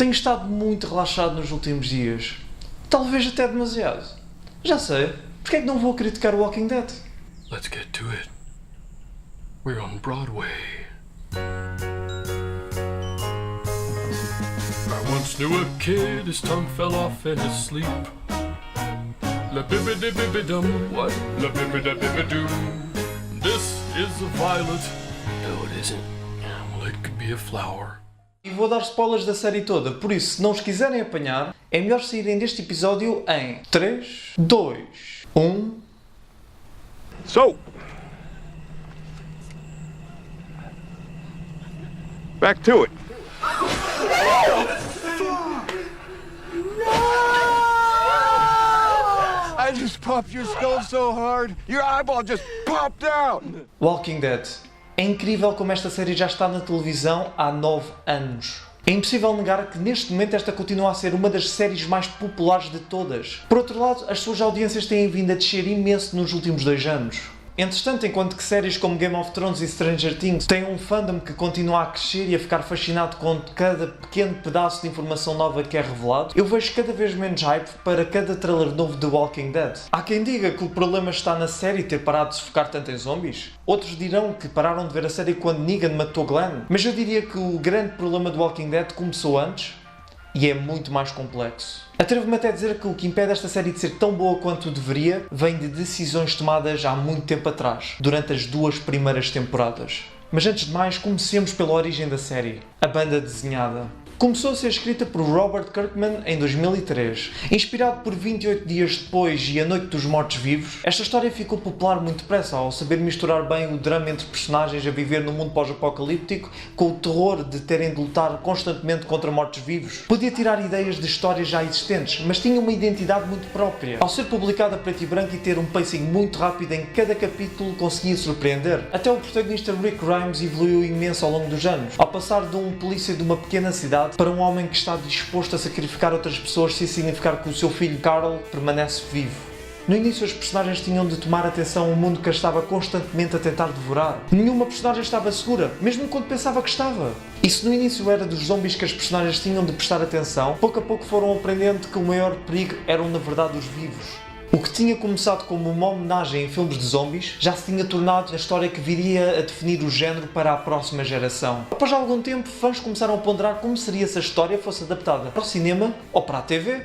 Tenho estado muito relaxado nos últimos dias. Talvez até demasiado. Já sei. Porque é que não vou criticar Walking Dead? Let's get to it. We're on Broadway. I once knew a kid, his tongue fell off in his sleep. La bibbidi bibby dum, what? La bibbidi bibby doo. This is a violet. No, it isn't. Well, it could be a flower. E vou dar spoilers da série toda, por isso, se não os quiserem apanhar, é melhor saírem deste episódio em 3, 2, 1... So, back to it. I just popped your skull so hard, your eyeball just popped out. Walking Dead. É incrível como esta série já está na televisão há 9 anos. É impossível negar que neste momento esta continua a ser uma das séries mais populares de todas. Por outro lado, as suas audiências têm vindo a descer imenso nos últimos 2 anos. Entretanto, enquanto que séries como Game of Thrones e Stranger Things têm um fandom que continua a crescer e a ficar fascinado com cada pequeno pedaço de informação nova que é revelado, eu vejo cada vez menos hype para cada trailer novo de Walking Dead. Há quem diga que o problema está na série ter parado de se focar tanto em zombies. Outros dirão que pararam de ver a série quando Negan matou Glenn. Mas eu diria que o grande problema do Walking Dead começou antes e é muito mais complexo. Atrevo-me até a dizer que o que impede esta série de ser tão boa quanto deveria vem de decisões tomadas há muito tempo atrás, durante as 2 primeiras temporadas. Mas antes de mais, comecemos pela origem da série, a banda desenhada. Começou a ser escrita por Robert Kirkman em 2003. Inspirado por 28 dias depois e A Noite dos Mortos-Vivos, esta história ficou popular muito depressa ao saber misturar bem o drama entre personagens a viver no mundo pós-apocalíptico com o terror de terem de lutar constantemente contra mortos-vivos. Podia tirar ideias de histórias já existentes, mas tinha uma identidade muito própria. Ao ser publicada a preto e branco e ter um pacing muito rápido em cada capítulo, conseguia surpreender. Até o protagonista Rick Grimes evoluiu imenso ao longo dos anos, ao passar de um polícia de uma pequena cidade para um homem que está disposto a sacrificar outras pessoas se significar que o seu filho Carl permanece vivo. No início as personagens tinham de tomar atenção a um mundo que as estava constantemente a tentar devorar. Nenhuma personagem estava segura, mesmo quando pensava que estava. E se no início era dos zombies que as personagens tinham de prestar atenção, pouco a pouco foram aprendendo que o maior perigo eram na verdade os vivos. O que tinha começado como uma homenagem em filmes de zombies já se tinha tornado a história que viria a definir o género para a próxima geração. Após algum tempo, fãs começaram a ponderar como seria se a história fosse adaptada para o cinema ou para a TV.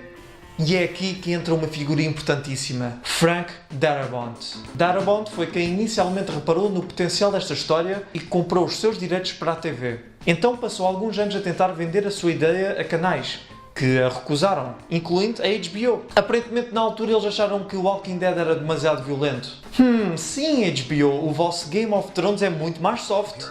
E é aqui que entra uma figura importantíssima, Frank Darabont. Darabont foi quem inicialmente reparou no potencial desta história e comprou os seus direitos para a TV. Então passou alguns anos a tentar vender a sua ideia a canais, que a recusaram, incluindo a HBO. Aparentemente na altura eles acharam que o Walking Dead era demasiado violento. Sim HBO, o vosso Game of Thrones é muito mais soft.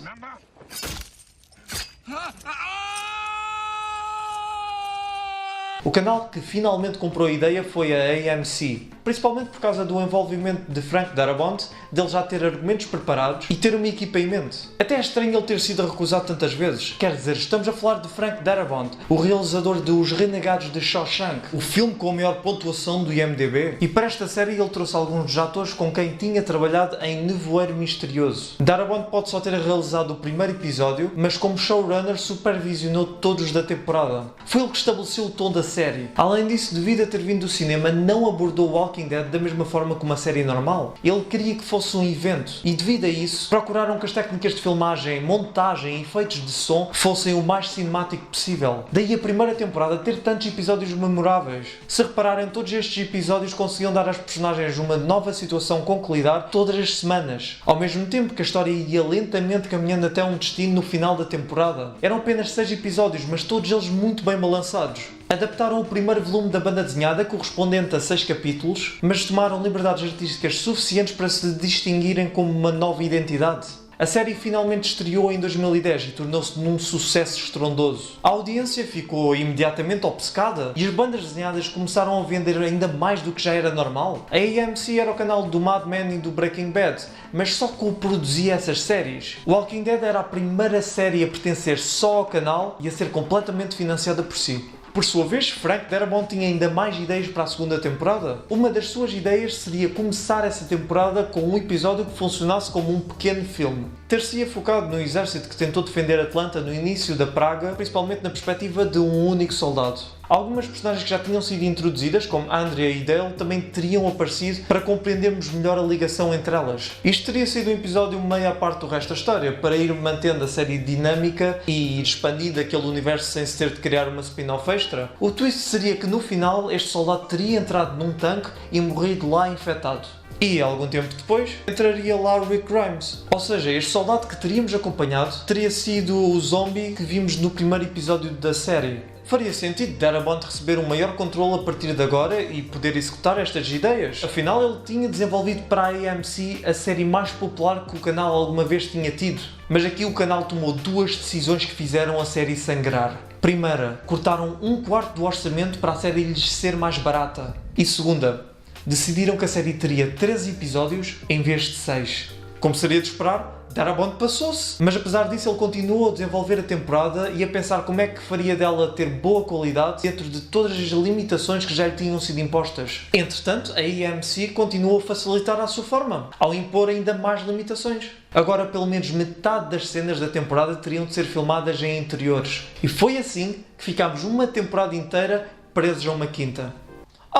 O canal que finalmente comprou a ideia foi a AMC, principalmente por causa do envolvimento de Frank Darabont, dele já ter argumentos preparados e ter uma equipa em mente. Até é estranho ele ter sido recusado tantas vezes. Quer dizer, estamos a falar de Frank Darabont, o realizador de Os Renegados de Shawshank, o filme com a maior pontuação do IMDb. E para esta série ele trouxe alguns dos atores com quem tinha trabalhado em Nevoeiro Misterioso. Darabont pode só ter realizado o primeiro episódio, mas como showrunner supervisionou todos da temporada. Foi ele que estabeleceu o tom da série. Além disso, devido a ter vindo do cinema, não abordou Walking Dead da mesma forma que uma série normal. Ele queria que fosse um evento e devido a isso, procuraram que as técnicas de filmagem, montagem e efeitos de som fossem o mais cinemático possível. Daí a primeira temporada ter tantos episódios memoráveis. Se repararem, todos estes episódios conseguiam dar às personagens uma nova situação com que lidar todas as semanas, ao mesmo tempo que a história ia lentamente caminhando até um destino no final da temporada. Eram apenas 6 episódios, mas todos eles muito bem balançados. Adaptaram o primeiro volume da banda desenhada, correspondente a 6 capítulos, mas tomaram liberdades artísticas suficientes para se distinguirem como uma nova identidade. A série finalmente estreou em 2010 e tornou-se num sucesso estrondoso. A audiência ficou imediatamente obcecada e as bandas desenhadas começaram a vender ainda mais do que já era normal. A AMC era o canal do Mad Men e do Breaking Bad, mas só co-produzia essas séries. Walking Dead era a primeira série a pertencer só ao canal e a ser completamente financiada por si. Por sua vez, Frank Darabont tinha ainda mais ideias para a segunda temporada. Uma das suas ideias seria começar essa temporada com um episódio que funcionasse como um pequeno filme. Ter-se-ia focado no exército que tentou defender Atlanta no início da Praga, principalmente na perspectiva de um único soldado. Algumas personagens que já tinham sido introduzidas, como Andrea e Dale, também teriam aparecido para compreendermos melhor a ligação entre elas. Isto teria sido um episódio meio à parte do resto da história, para ir mantendo a série dinâmica e ir expandindo aquele universo sem se ter de criar uma spin-off extra. O twist seria que no final este soldado teria entrado num tanque e morrido lá infectado. E, algum tempo depois, entraria lá o Rick Grimes. Ou seja, este soldado que teríamos acompanhado teria sido o zombie que vimos no primeiro episódio da série. Faria sentido Darabont receber um maior controle a partir de agora e poder executar estas ideias. Afinal, ele tinha desenvolvido para a AMC a série mais popular que o canal alguma vez tinha tido. Mas aqui o canal tomou duas decisões que fizeram a série sangrar. Primeira, cortaram 1/4 do orçamento para a série lhes ser mais barata. E segunda, decidiram que a série teria 13 episódios em vez de 6. Como seria de esperar, Darabont passou-se. Mas apesar disso ele continuou a desenvolver a temporada e a pensar como é que faria dela ter boa qualidade dentro de todas as limitações que já lhe tinham sido impostas. Entretanto, a AMC continuou a facilitar à sua forma, ao impor ainda mais limitações. Agora pelo menos metade das cenas da temporada teriam de ser filmadas em interiores. E foi assim que ficámos uma temporada inteira presos a uma quinta.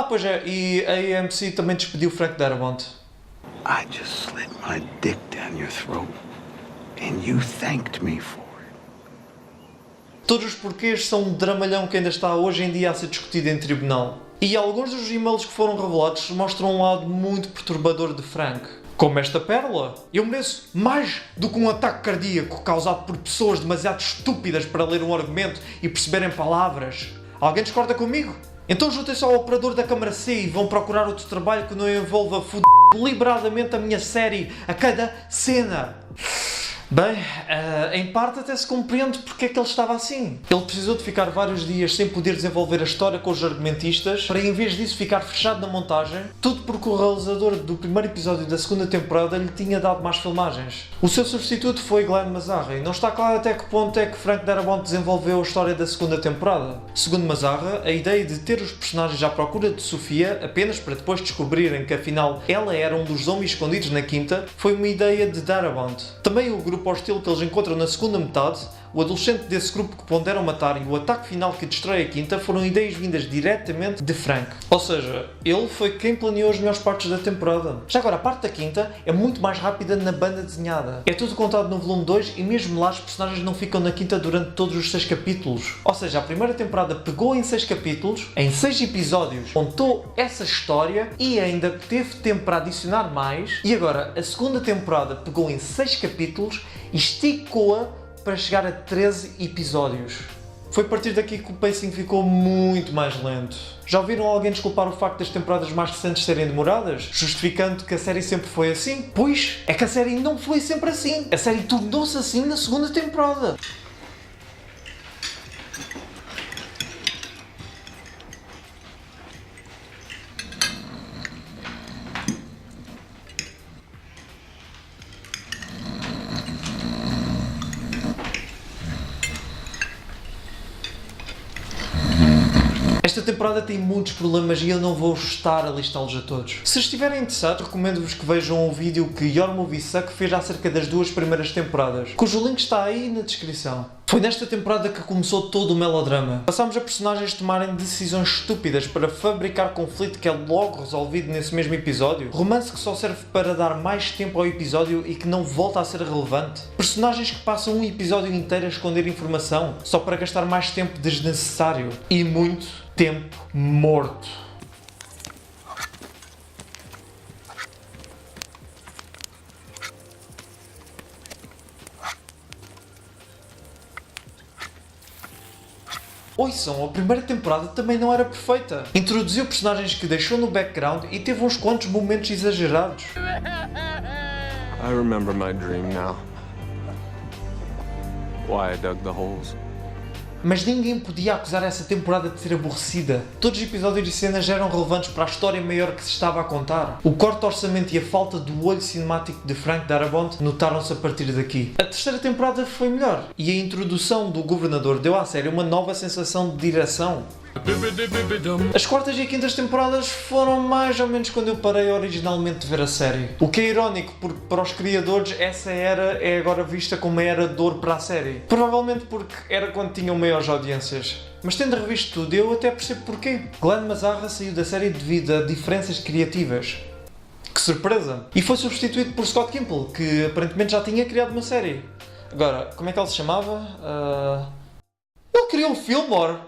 Pois é, e a AMC também despediu Frank Darabont. I just slit my dick down your throat, and you thanked me for it. Todos os porquês são um dramalhão que ainda está hoje em dia a ser discutido em tribunal. E alguns dos e-mails que foram revelados mostram um lado muito perturbador de Frank. Como esta pérola. Eu mereço mais do que um ataque cardíaco causado por pessoas demasiado estúpidas para ler um argumento e perceberem palavras. Alguém discorda comigo? Então juntem-se ao operador da câmara C e vão procurar outro trabalho que não envolva deliberadamente a minha série a cada cena. Bem, em parte até se compreende porque é que ele estava assim. Ele precisou de ficar vários dias sem poder desenvolver a história com os argumentistas, para em vez disso ficar fechado na montagem, tudo porque o realizador do primeiro episódio da segunda temporada lhe tinha dado mais filmagens. O seu substituto foi Glenn Mazzarri. Não está claro até que ponto é que Frank Darabont desenvolveu a história da segunda temporada. Segundo Mazzarri, a ideia de ter os personagens à procura de Sofia, apenas para depois descobrirem que afinal ela era um dos zombies escondidos na quinta, foi uma ideia de Darabont. Também o grupo hostil que eles encontram na segunda metade, o adolescente desse grupo que ponderam matar e o ataque final que destrói a quinta foram ideias vindas diretamente de Frank. Ou seja, ele foi quem planeou as melhores partes da temporada. Já agora, a parte da quinta é muito mais rápida na banda desenhada. É tudo contado no volume 2 e mesmo lá os personagens não ficam na quinta durante todos os 6 capítulos. Ou seja, a primeira temporada pegou em 6 capítulos, em 6 episódios, contou essa história e ainda teve tempo para adicionar mais. E agora, a segunda temporada pegou em 6 capítulos e esticou-a para chegar a 13 episódios. Foi a partir daqui que o pacing ficou muito mais lento. Já ouviram alguém desculpar o facto das temporadas mais recentes serem demoradas, justificando que a série sempre foi assim? Pois, é que a série não foi sempre assim. A série tornou-se assim na segunda temporada. Esta temporada tem muitos problemas e eu não vou estar a listá-los a todos. Se estiverem interessados, recomendo-vos que vejam o vídeo que Your Movie Suck fez acerca das 2 primeiras temporadas, cujo link está aí na descrição. Foi nesta temporada que começou todo o melodrama. Passámos a personagens tomarem decisões estúpidas para fabricar conflito que é logo resolvido nesse mesmo episódio. Romance que só serve para dar mais tempo ao episódio e que não volta a ser relevante. Personagens que passam um episódio inteiro a esconder informação só para gastar mais tempo desnecessário. E muito tempo morto. Ouçam, a primeira temporada também não era perfeita. Introduziu personagens que deixou no background e teve uns quantos momentos exagerados. I remember my dream now. Why I dug the holes. Mas ninguém podia acusar essa temporada de ser aborrecida. Todos os episódios e cenas eram relevantes para a história maior que se estava a contar. O corte de orçamento e a falta do olho cinemático de Frank Darabont notaram-se a partir daqui. A terceira temporada foi melhor, e a introdução do governador deu à série uma nova sensação de direção. Bibbidi-bibbidi-dum. As quartas e quintas temporadas foram mais ou menos quando eu parei originalmente de ver a série. O que é irónico, porque para os criadores essa era é agora vista como uma era de ouro para a série. Provavelmente porque era quando tinham maiores audiências. Mas tendo revisto tudo, eu até percebo porquê. Glenn Mazarra saiu da série devido a diferenças criativas. Que surpresa! E foi substituído por Scott Gimple, que aparentemente já tinha criado uma série. Agora, como é que ele se chamava? Ele criou o Fillmore!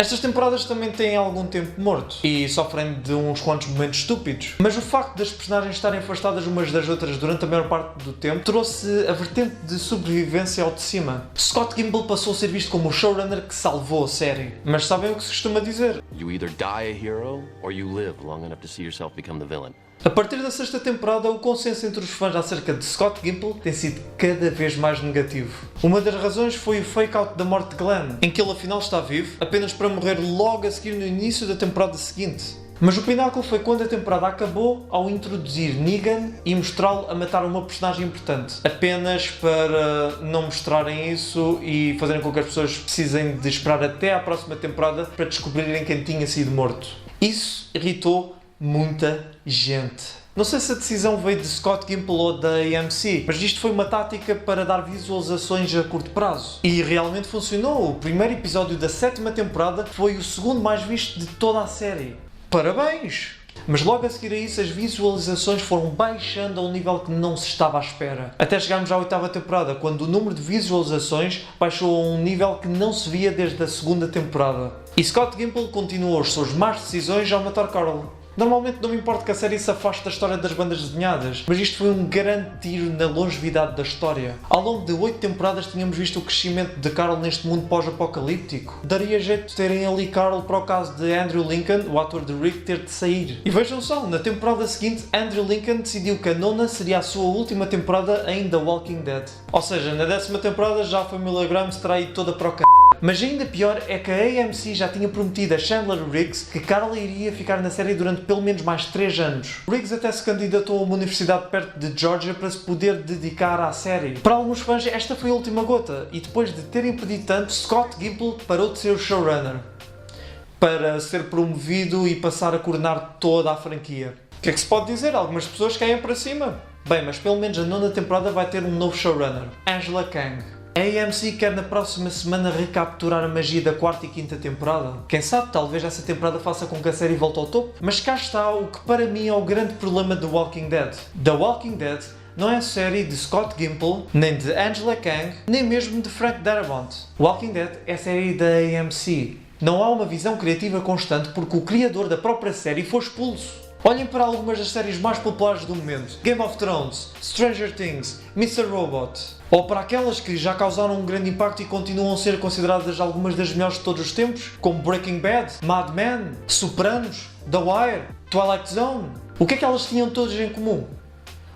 Estas temporadas também têm algum tempo morto e sofrem de uns quantos momentos estúpidos. Mas o facto das personagens estarem afastadas umas das outras durante a maior parte do tempo trouxe a vertente de sobrevivência ao de cima. Scott Gimple passou a ser visto como o showrunner que salvou a série. Mas sabem o que se costuma dizer? You either die a hero or you live long enough to see yourself become the villain. A partir da sexta temporada, o consenso entre os fãs acerca de Scott Gimple tem sido cada vez mais negativo. Uma das razões foi o fake-out da morte de Glenn, em que ele afinal está vivo, apenas para morrer logo a seguir no início da temporada seguinte. Mas o pináculo foi quando a temporada acabou ao introduzir Negan e mostrá-lo a matar uma personagem importante. Apenas para não mostrarem isso e fazerem com que as pessoas precisem de esperar até à próxima temporada para descobrirem quem tinha sido morto. Isso irritou muita gente. Não sei se a decisão veio de Scott Gimple ou da AMC, mas isto foi uma tática para dar visualizações a curto prazo. E realmente funcionou. O primeiro episódio da sétima temporada foi o segundo mais visto de toda a série. Parabéns! Mas logo a seguir a isso, as visualizações foram baixando a um nível que não se estava à espera. Até chegarmos à oitava temporada, quando o número de visualizações baixou a um nível que não se via desde a segunda temporada. E Scott Gimple continuou as suas más decisões ao matar Carl. Normalmente não me importa que a série se afaste da história das bandas desenhadas, mas isto foi um grande tiro na longevidade da história. Ao longo de 8 temporadas tínhamos visto o crescimento de Carl neste mundo pós-apocalíptico. Daria jeito de terem ali Carl para o caso de Andrew Lincoln, o ator de Rick, ter de sair. E vejam só, na temporada seguinte, Andrew Lincoln decidiu que a nona seria a sua última temporada em The Walking Dead. Ou seja, na 10ª temporada já a família Grimes terá ido toda para o c***. Mas ainda pior é que a AMC já tinha prometido a Chandler Riggs que Carl iria ficar na série durante pelo menos mais 3 anos. Riggs até se candidatou a uma universidade perto de Georgia para se poder dedicar à série. Para alguns fãs esta foi a última gota, e depois de terem pedido tanto, Scott Gimple parou de ser o showrunner para ser promovido e passar a coordenar toda a franquia. O que é que se pode dizer? Algumas pessoas caem para cima. Bem, mas pelo menos a 9ª temporada vai ter um novo showrunner, Angela Kang. A AMC quer na próxima semana recapturar a magia da 4ª e 5ª temporada. Quem sabe, talvez essa temporada faça com que a série volte ao topo. Mas cá está o que para mim é o grande problema de The Walking Dead. The Walking Dead não é a série de Scott Gimple, nem de Angela Kang, nem mesmo de Frank Darabont. Walking Dead é a série da AMC. Não há uma visão criativa constante porque o criador da própria série foi expulso. Olhem para algumas das séries mais populares do momento: Game of Thrones, Stranger Things, Mr. Robot. Ou para aquelas que já causaram um grande impacto e continuam a ser consideradas algumas das melhores de todos os tempos, como Breaking Bad, Mad Men, Sopranos, The Wire, Twilight Zone. O que é que elas tinham todas em comum?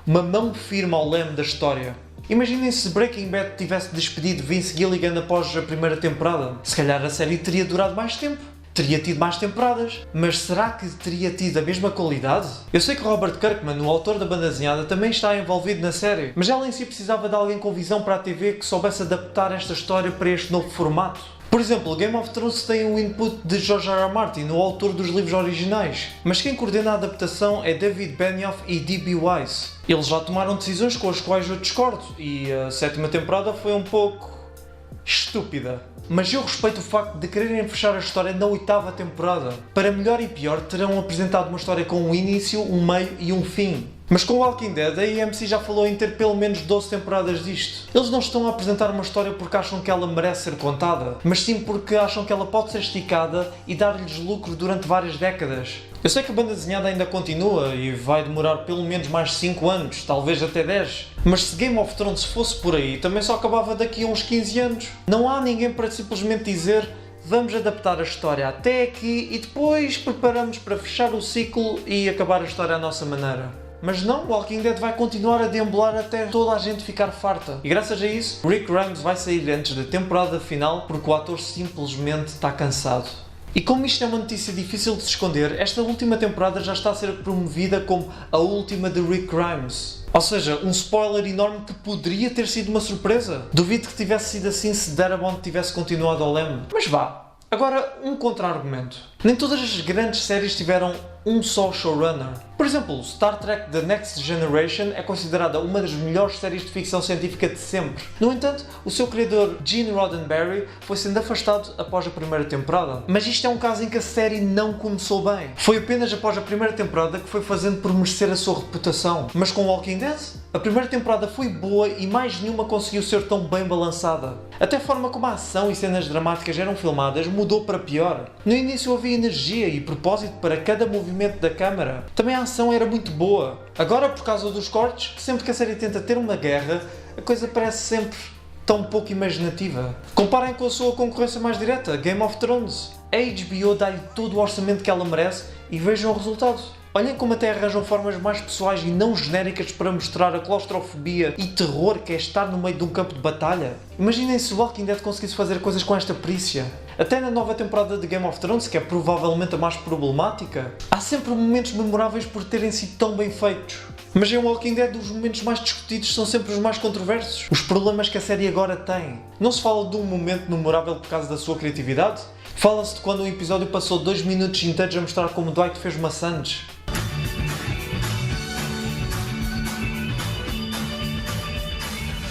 Uma mão firme ao leme da história. Imaginem se Breaking Bad tivesse despedido Vince Gilligan após a primeira temporada. Se calhar a série teria durado mais tempo. Teria tido mais temporadas, mas será que teria tido a mesma qualidade? Eu sei que Robert Kirkman, o autor da banda desenhada, também está envolvido na série, mas ela em si precisava de alguém com visão para a TV que soubesse adaptar esta história para este novo formato. Por exemplo, Game of Thrones tem o input de George R. R. Martin, o autor dos livros originais, mas quem coordena a adaptação é David Benioff e D.B. Weiss. Eles já tomaram decisões com as quais eu discordo, e a 7ª temporada foi um pouco estúpida. Mas eu respeito o facto de quererem fechar a história na 8ª temporada. Para melhor e pior, terão apresentado uma história com um início, um meio e um fim. Mas com Walking Dead, a AMC já falou em ter pelo menos 12 temporadas disto. Eles não estão a apresentar uma história porque acham que ela merece ser contada, mas sim porque acham que ela pode ser esticada e dar-lhes lucro durante várias décadas. Eu sei que a banda desenhada ainda continua e vai demorar pelo menos mais 5 anos, talvez até 10. Mas se Game of Thrones fosse por aí, também só acabava daqui a uns 15 anos. Não há ninguém para simplesmente dizer: vamos adaptar a história até aqui e depois preparamos para fechar o ciclo e acabar a história à nossa maneira. Mas não, Walking Dead vai continuar a deambular até toda a gente ficar farta. E graças a isso, Rick Grimes vai sair antes da temporada final porque o ator simplesmente está cansado. E como isto é uma notícia difícil de se esconder, esta última temporada já está a ser promovida como a última de Rick Grimes. Ou seja, um spoiler enorme que poderia ter sido uma surpresa. Duvido que tivesse sido assim se Darabont tivesse continuado ao leme. Mas vá. Agora, um contra-argumento. Nem todas as grandes séries tiveram um só showrunner. Por exemplo, Star Trek The Next Generation é considerada uma das melhores séries de ficção científica de sempre. No entanto, o seu criador Gene Roddenberry foi sendo afastado após a primeira temporada. Mas isto é um caso em que a série não começou bem. Foi apenas após a primeira temporada que foi fazendo por merecer a sua reputação. Mas com Walking Dead, a primeira temporada foi boa e mais nenhuma conseguiu ser tão bem balançada. Até a forma como a ação e cenas dramáticas eram filmadas mudou para pior. No início havia energia e propósito para cada movimento da câmara. Também a ação era muito boa. Agora, por causa dos cortes, sempre que a série tenta ter uma guerra, a coisa parece sempre tão pouco imaginativa. Comparem com a sua concorrência mais direta, Game of Thrones. A HBO dá-lhe todo o orçamento que ela merece e vejam o resultado. Olhem como até arranjam formas mais pessoais e não genéricas para mostrar a claustrofobia e terror que é estar no meio de um campo de batalha. Imaginem se o Walking Dead conseguisse fazer coisas com esta perícia. Até na nova temporada de Game of Thrones, que é provavelmente a mais problemática, há sempre momentos memoráveis por terem sido tão bem feitos. Mas em Walking Dead os momentos mais discutidos são sempre os mais controversos. Os problemas que a série agora tem. Não se fala de um momento memorável por causa da sua criatividade? Fala-se de quando um episódio passou 2 minutos inteiros a mostrar como Dwight fez maçãs.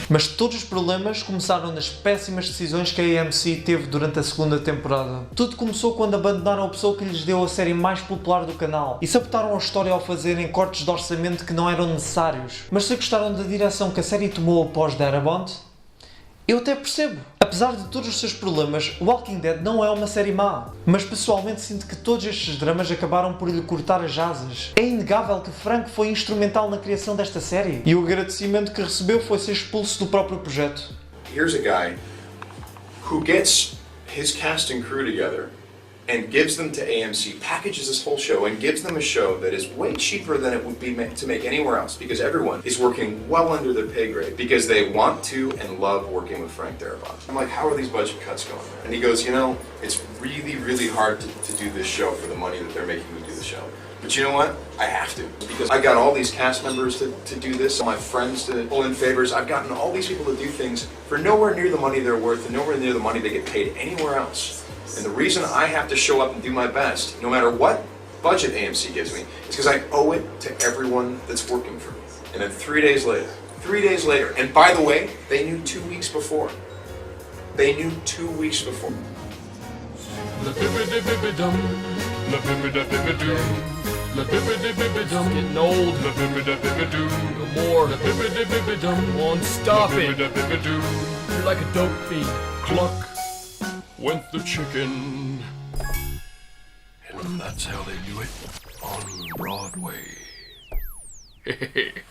Mas todos os problemas começaram nas péssimas decisões que a AMC teve durante a segunda temporada. Tudo começou quando abandonaram a pessoa que lhes deu a série mais popular do canal e sabotaram a história ao fazerem cortes de orçamento que não eram necessários. Mas se gostaram da direção que a série tomou após Darabont, eu até percebo. Apesar de todos os seus problemas, Walking Dead não é uma série má. Mas pessoalmente sinto que todos estes dramas acabaram por lhe cortar as asas. É inegável que Frank foi instrumental na criação desta série. E o agradecimento que recebeu foi ser expulso do próprio projeto. Here's a guy who gets his cast and crew together and gives them to AMC, packages this whole show and gives them a show that is way cheaper than it would be to make anywhere else because everyone is working well under their pay grade because they want to and love working with Frank Darabont. I'm like, how are these budget cuts going there? And he goes, you know, it's really, really hard to do this show for the money that they're making me do the show. But you know what? I have to. Because I got all these cast members to do this, all my friends to pull in favors. I've gotten all these people to do things for nowhere near the money they're worth and nowhere near the money they get paid anywhere else. And the reason I have to show up and do my best, no matter what budget AMC gives me, is because I owe it to everyone that's working for me. And then 3 days later, and by the way, they knew 2 weeks before. They knew 2 weeks before. La bibbidi bibby dum, la bibbidi bibby doo. La bibbidi bibby dum, getting old. La bibbidi bibby doo, no more. La bibbidi bibby dum, won't stop it. La bibbidi doo, you're like a dope fiend. Cluck went the chicken, and that's how they do it on Broadway.